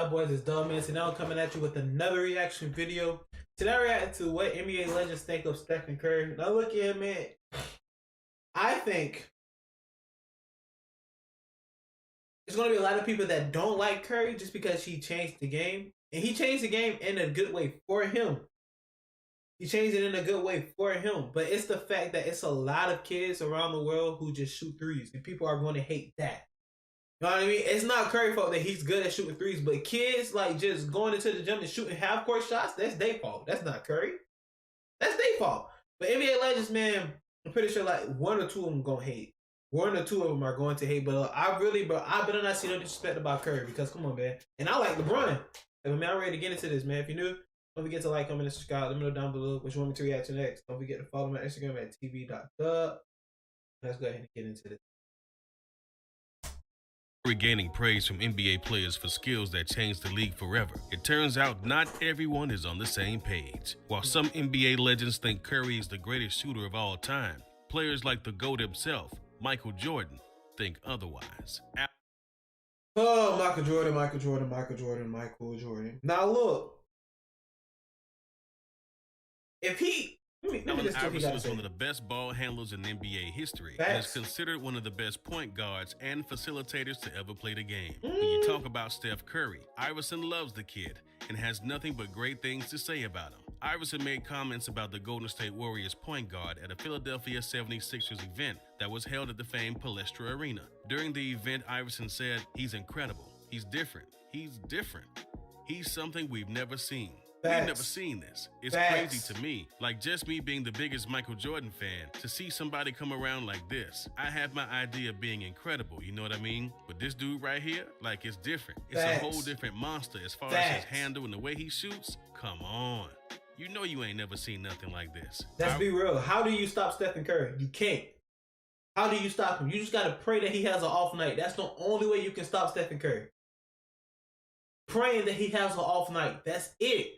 y'all boys? It's Dumbman. So now I'm coming at you with another reaction video. Today I react to what NBA legends think of Stephen Curry. Now look here, man. I think there's going to be a lot of people that don't like Curry just because he changed the game. And he changed the game in a good way for him. He changed it in a good way for him. But it's the fact that it's a lot of kids around the world who just shoot threes. And people are going to hate that. You know what I mean? It's not Curry's fault that he's good at shooting threes. But kids like just going into the gym and shooting half-court shots, that's their fault. That's not Curry. That's their fault. But NBA legends, man, I'm pretty sure like one or two of them going to hate. One or two of them are going to hate. But I better not see no disrespect about Curry. Because come on, man. And I like LeBron. And man, I'm ready to get into this, man. If you're new, don't forget to like, comment, and subscribe. Let me know down below what you want me to react to next. Don't forget to follow my Instagram at tv.dub. Let's go ahead and get into this. Regaining praise from NBA players for skills that changed the league forever. It turns out not everyone is on the same page. While some NBA legends think Curry is the greatest shooter of all time, players like the GOAT himself, Michael Jordan, think otherwise. Oh, Michael Jordan. Now look, if he, Allen Iverson was one of the best ball handlers in NBA history and is considered one of the best point guards and facilitators to ever play the game. When you talk about Steph Curry, Iverson loves the kid and has nothing but great things to say about him. Iverson made comments about the Golden State Warriors point guard at a Philadelphia 76ers event that was held at the famed Palestra Arena. During the event, Iverson said, "He's incredible. He's different. He's different. He's something we've never seen. We've never seen this. It's crazy to me. Like just me being the biggest Michael Jordan fan, to see somebody come around like this. I have my idea of being incredible, you know what I mean? But this dude right here, like it's different. It's a whole different monster as far as his handle and the way he shoots. Come on. You know you ain't never seen nothing like this." Let's be real. How do you stop Stephen Curry? You can't. How do you stop him? You just got to pray that he has an off night. That's the only way you can stop Stephen Curry. Praying that he has an off night. That's it.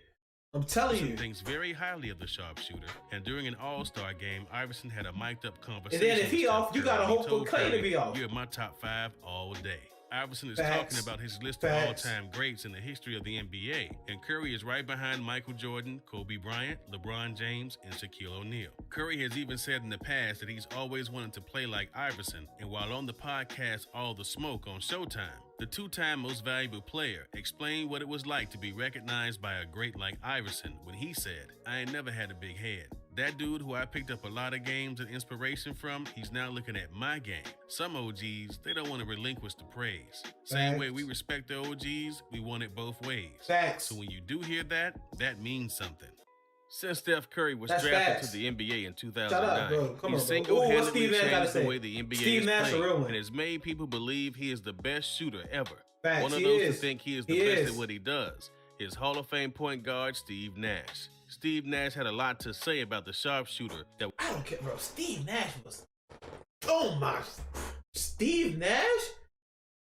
I'm telling you. Iverson thinks very highly of the sharpshooter, and during an All-Star game, Iverson had a mic'd-up conversation. And then if he off, you gotta hope for Clay to be off. "You're in my top 5 all day." Iverson is talking about his list of all-time greats in the history of the NBA, and Curry is right behind Michael Jordan, Kobe Bryant, LeBron James, and Shaquille O'Neal. Curry has even said in the past that he's always wanted to play like Iverson, and while on the podcast All the Smoke on Showtime, the two-time most valuable player explained what it was like to be recognized by a great like Iverson when he said, "I ain't never had a big head. That dude who I picked up a lot of games and inspiration from, he's now looking at my game." Some OGs, they don't want to relinquish the praise. Same way we respect the OGs, we want it both ways. So when you do hear that, that means something. Since Steph Curry was drafted to the NBA in 2009, he single-handedly changed the way the NBA is played and has made people believe he is the best shooter ever. One of those who think he is the best at what he does is Hall of Fame point guard Steve Nash. Steve Nash had a lot to say about the sharpshooter that... I don't care, bro. Steve Nash was... Oh my... Steve Nash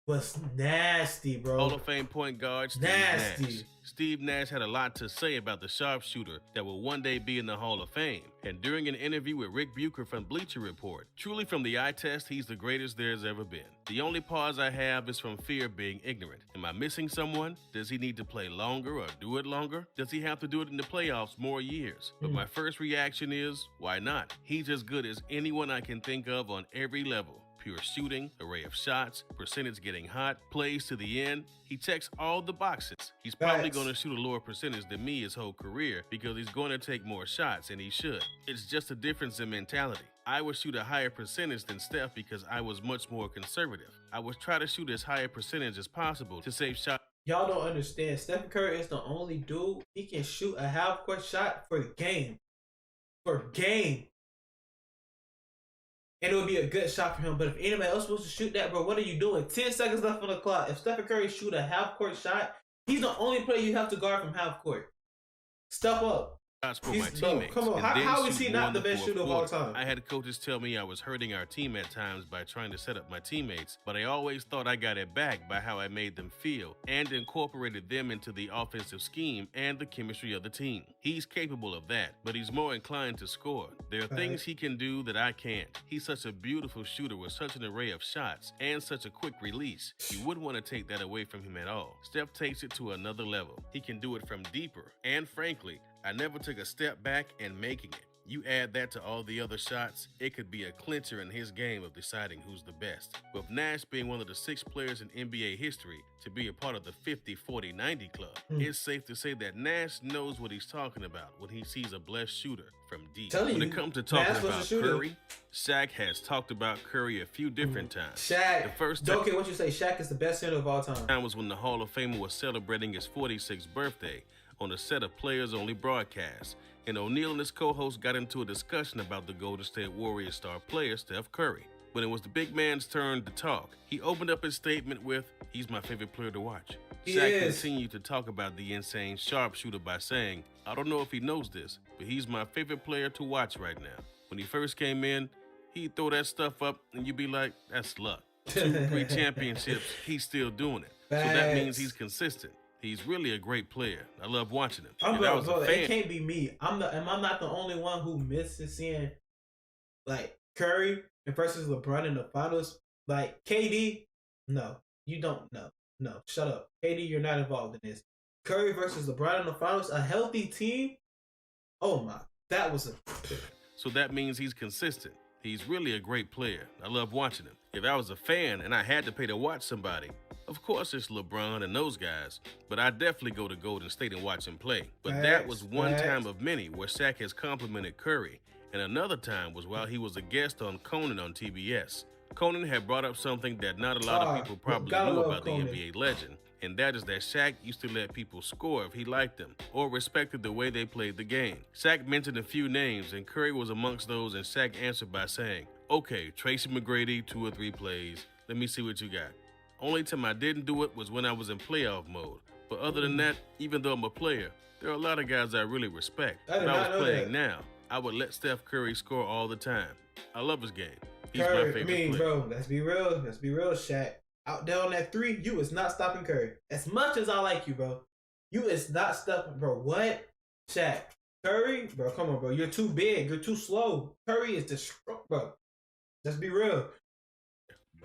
was nasty, bro. Hall of Fame point guard Steve Nash. Steve Nash had a lot to say about the sharpshooter that will one day be in the Hall of Fame. And during an interview with Rick Bucher from Bleacher Report, truly from the eye test, he's the greatest there's ever been. The only pause I have is from fear of being ignorant. Am I missing someone? Does he need to play longer or do it longer? Does he have to do it in the playoffs more years? But my first reaction is, why not? He's as good as anyone I can think of on every level. Pure shooting, array of shots, percentage getting hot, plays to the end. He checks all the boxes. He's probably going to shoot a lower percentage than me his whole career because he's going to take more shots, and he should. It's just a difference in mentality. I would shoot a higher percentage than Steph because I was much more conservative. I would try to shoot as high a percentage as possible to save shots. Y'all don't understand. Stephen Curry is the only dude, he can shoot a half-court shot for the game. For game. And it would be a good shot for him. But if anybody else wants to shoot that, bro, what are you doing? 10 seconds left on the clock. If Stephen Curry shoot a half-court shot, he's the only player you have to guard from half-court. Step up. shots for my teammates. Come on, how is he not the best shooter of all time? I had coaches tell me I was hurting our team at times by trying to set up my teammates, but I always thought I got it back by how I made them feel and incorporated them into the offensive scheme and the chemistry of the team. He's capable of that, but he's more inclined to score. There are things he can do that I can't. He's such a beautiful shooter with such an array of shots and such a quick release. You wouldn't want to take that away from him at all. Steph takes it to another level. He can do it from deeper, and frankly, I never took a step back in making it. You add that to all the other shots, it could be a clincher in his game of deciding who's the best. With Nash being one of the 6 players in NBA history to be a part of the 50-40-90 club, it's safe to say that Nash knows what he's talking about when he sees a blessed shooter from deep. When it comes to talking about Curry, Shaq has talked about Curry a few different times. Shaq, don't care what you say, Shaq is the best center of all time. Time was when the Hall of Famer was celebrating his 46th birthday on a set of players-only broadcasts, and O'Neal and his co-host got into a discussion about the Golden State Warriors star player Steph Curry. When it was the big man's turn to talk, he opened up his statement with, "He's my favorite player to watch." Shaq continued to talk about the insane sharpshooter by saying, "I don't know if he knows this, but he's my favorite player to watch right now. When he first came in, he'd throw that stuff up and you'd be like, that's luck. 2, 3 championships, he's still doing it. So that means he's consistent. He's really a great player. I love watching him." It can't be me. I'm not the only one who misses seeing like Curry versus LeBron in the finals. Like KD, no, you don't. No, shut up, KD. You're not involved in this. Curry versus LeBron in the finals, a healthy team. Oh my, that was a. So that means he's consistent. He's really a great player. I love watching him. If I was a fan and I had to pay to watch somebody, of course it's LeBron and those guys, but I definitely go to Golden State and watch him play. But that was one time of many where Shaq has complimented Curry, and another time was while he was a guest on Conan on TBS. Conan had brought up something that not a lot of people probably knew about the NBA legend, and that is that Shaq used to let people score if he liked them or respected the way they played the game. Shaq mentioned a few names, and Curry was amongst those, and Shaq answered by saying, "Okay, Tracy McGrady, 2 or 3 plays. Let me see what you got." Only time I didn't do it was when I was in playoff mode. But other than that, even though I'm a player, there are a lot of guys I really respect. If I was playing now, I would let Steph Curry score all the time. I love his game. He's my favorite player. Bro, let's be real, Shaq. Out there on that 3, you is not stopping Curry. As much as I like you, bro, you is not stopping, bro. What? Shaq. Curry? Bro, come on, bro. You're too big. You're too slow. Curry is bro. Let's be real.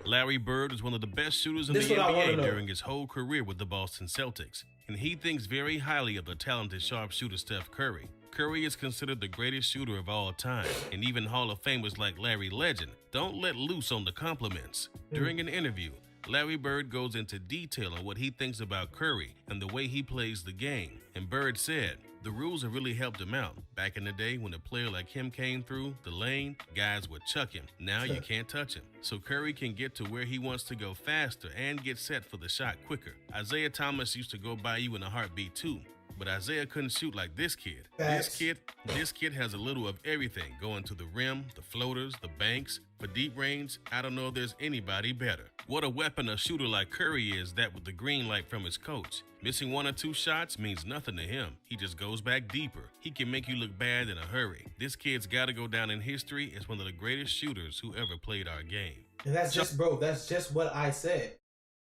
Larry Bird was one of the best shooters in the NBA during his whole career with the Boston Celtics, and he thinks very highly of the talented sharpshooter Steph Curry. Curry is considered the greatest shooter of all time, and even Hall of Famers like Larry Legend don't let loose on the compliments. During an interview, Larry Bird goes into detail on what he thinks about Curry and the way he plays the game, and Bird said, "The rules have really helped him out. Back in the day when a player like him came through the lane, guys would chuck him. Now you can't touch him. So Curry can get to where he wants to go faster and get set for the shot quicker. Isaiah Thomas used to go by you in a heartbeat too. But Isaiah couldn't shoot like this kid. This kid has a little of everything, going to the rim, the floaters, the banks. For deep range, I don't know if there's anybody better. What a weapon a shooter like Curry is, that with the green light from his coach. Missing 1 or 2 shots means nothing to him. He just goes back deeper. He can make you look bad in a hurry. This kid's got to go down in history as one of the greatest shooters who ever played our game." And that's just what I said.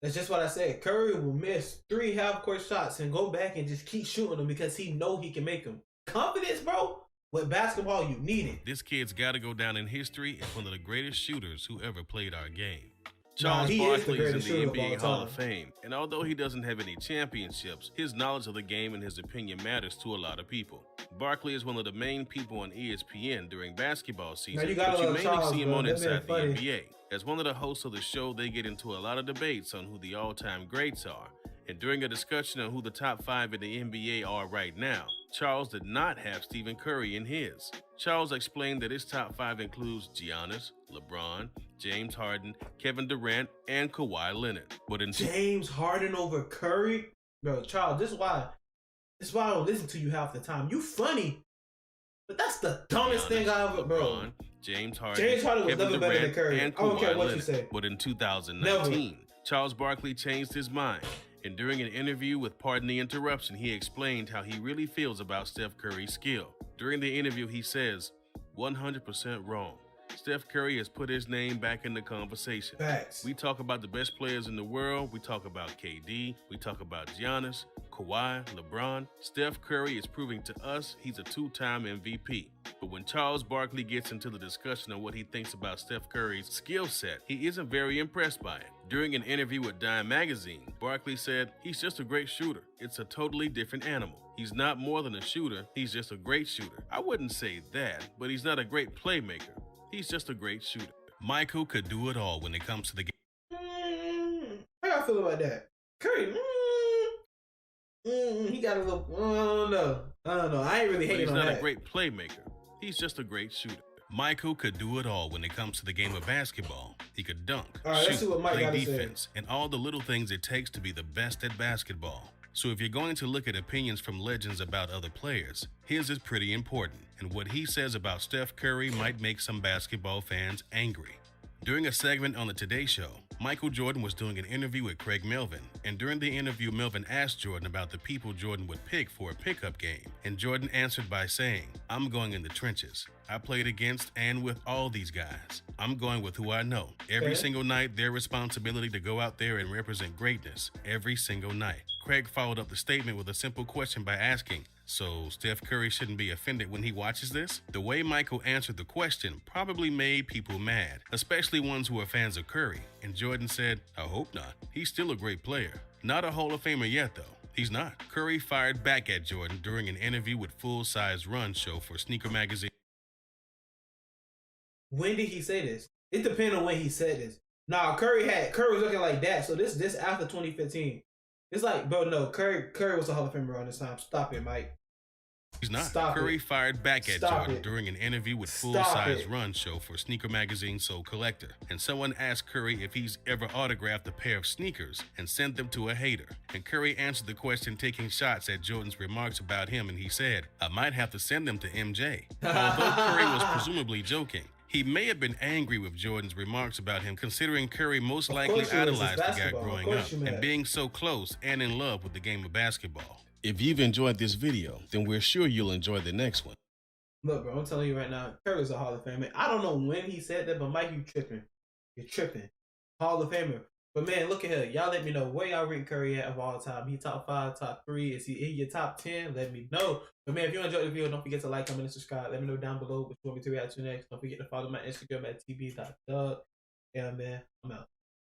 That's just what I said. Curry will miss 3 half-court shots and go back and just keep shooting them because he know he can make them. Confidence, bro. With basketball, you need it. This kid's got to go down in history as one of the greatest shooters who ever played our game. Charles Barkley is in the NBA Hall of Fame, and although he doesn't have any championships, his knowledge of the game and his opinion matters to a lot of people. Barkley is one of the main people on ESPN during basketball season, but you mainly see him on Inside the NBA. As one of the hosts of the show, they get into a lot of debates on who the all-time greats are, and during a discussion on who the top 5 in the NBA are right now, Charles did not have Stephen Curry in his. Charles explained that his top 5 includes Giannis, LeBron, James Harden, Kevin Durant, and Kawhi Leonard. But James Harden over Curry? Bro, Charles, this is why I don't listen to you half the time. You funny, but that's the dumbest thing I ever, bro. LeBron, James Harden was Kevin never Durant, better than Curry. And Kawhi I don't care what Leonard. you say. But in 2019, Charles Barkley changed his mind And during an interview with Pardon the Interruption, he explained how he really feels about Steph Curry's skill. During the interview, he says, 100% wrong. Steph Curry has put his name back in the conversation. Facts. We talk about the best players in the world. We talk about KD. We talk about Giannis, Kawhi, LeBron. Steph Curry is proving to us he's a two-time MVP. But when Charles Barkley gets into the discussion on what he thinks about Steph Curry's skill set, he isn't very impressed by it. During an interview with Dime Magazine, Barkley said, he's just a great shooter. It's a totally different animal. He's not more than a shooter. He's just a great shooter. I wouldn't say that, but he's not a great playmaker. He's just a great shooter. Michael could do it all when it comes to the game. How y'all feel about that? Curry, he got a little, I don't know. I ain't really hating on that. He's not a great playmaker. He's just a great shooter. Michael could do it all when it comes to the game of basketball. He could dunk, shoot, play defense, and all the little things it takes to be the best at basketball. So if you're going to look at opinions from legends about other players, his is pretty important, and what he says about Steph Curry might make some basketball fans angry. During a segment on the Today Show, Michael Jordan was doing an interview with Craig Melvin, and during the interview, Melvin asked Jordan about the people Jordan would pick for a pickup game, and Jordan answered by saying, I'm going in the trenches. I played against and with all these guys. I'm going with who I know. Every single night, their responsibility to go out there and represent greatness every single night. Craig followed up the statement with a simple question by asking, so Steph Curry shouldn't be offended when he watches this? The way Michael answered the question probably made people mad, especially ones who are fans of Curry. And Jordan said, I hope not. He's still a great player. Not a Hall of Famer yet, though. He's not. Curry fired back at Jordan during an interview with Full Size Run show for Sneaker Magazine. When did he say this? It depends on when he said this. Nah, Curry was looking like that. So this after 2015. It's like, bro, no, Curry was a Hall of Famer around this time. Stop it, Mike. He's not. Curry fired back at Jordan during an interview with Full Size Run show for Sneaker Magazine Soul Collector. And someone asked Curry if he's ever autographed a pair of sneakers and sent them to a hater. And Curry answered the question taking shots at Jordan's remarks about him, and he said, I might have to send them to MJ. Although Curry was presumably joking, he may have been angry with Jordan's remarks about him, considering Curry most likely idolized the guy growing up and being so close and in love with the game of basketball. If you've enjoyed this video, then we're sure you'll enjoy the next one. Look, bro, I'm telling you right now, Curry's a Hall of Famer. I don't know when he said that, but Mike, you tripping. You're tripping. Hall of Famer. But man, look at here. Y'all let me know where y'all rate Curry at of all time. He top 5, top 3. Is he in your top 10? Let me know. But man, if you enjoyed the video, don't forget to like, comment, and subscribe. Let me know down below what you want me to react to next. Don't forget to follow my Instagram at tb.thug. Yeah, man, I'm out.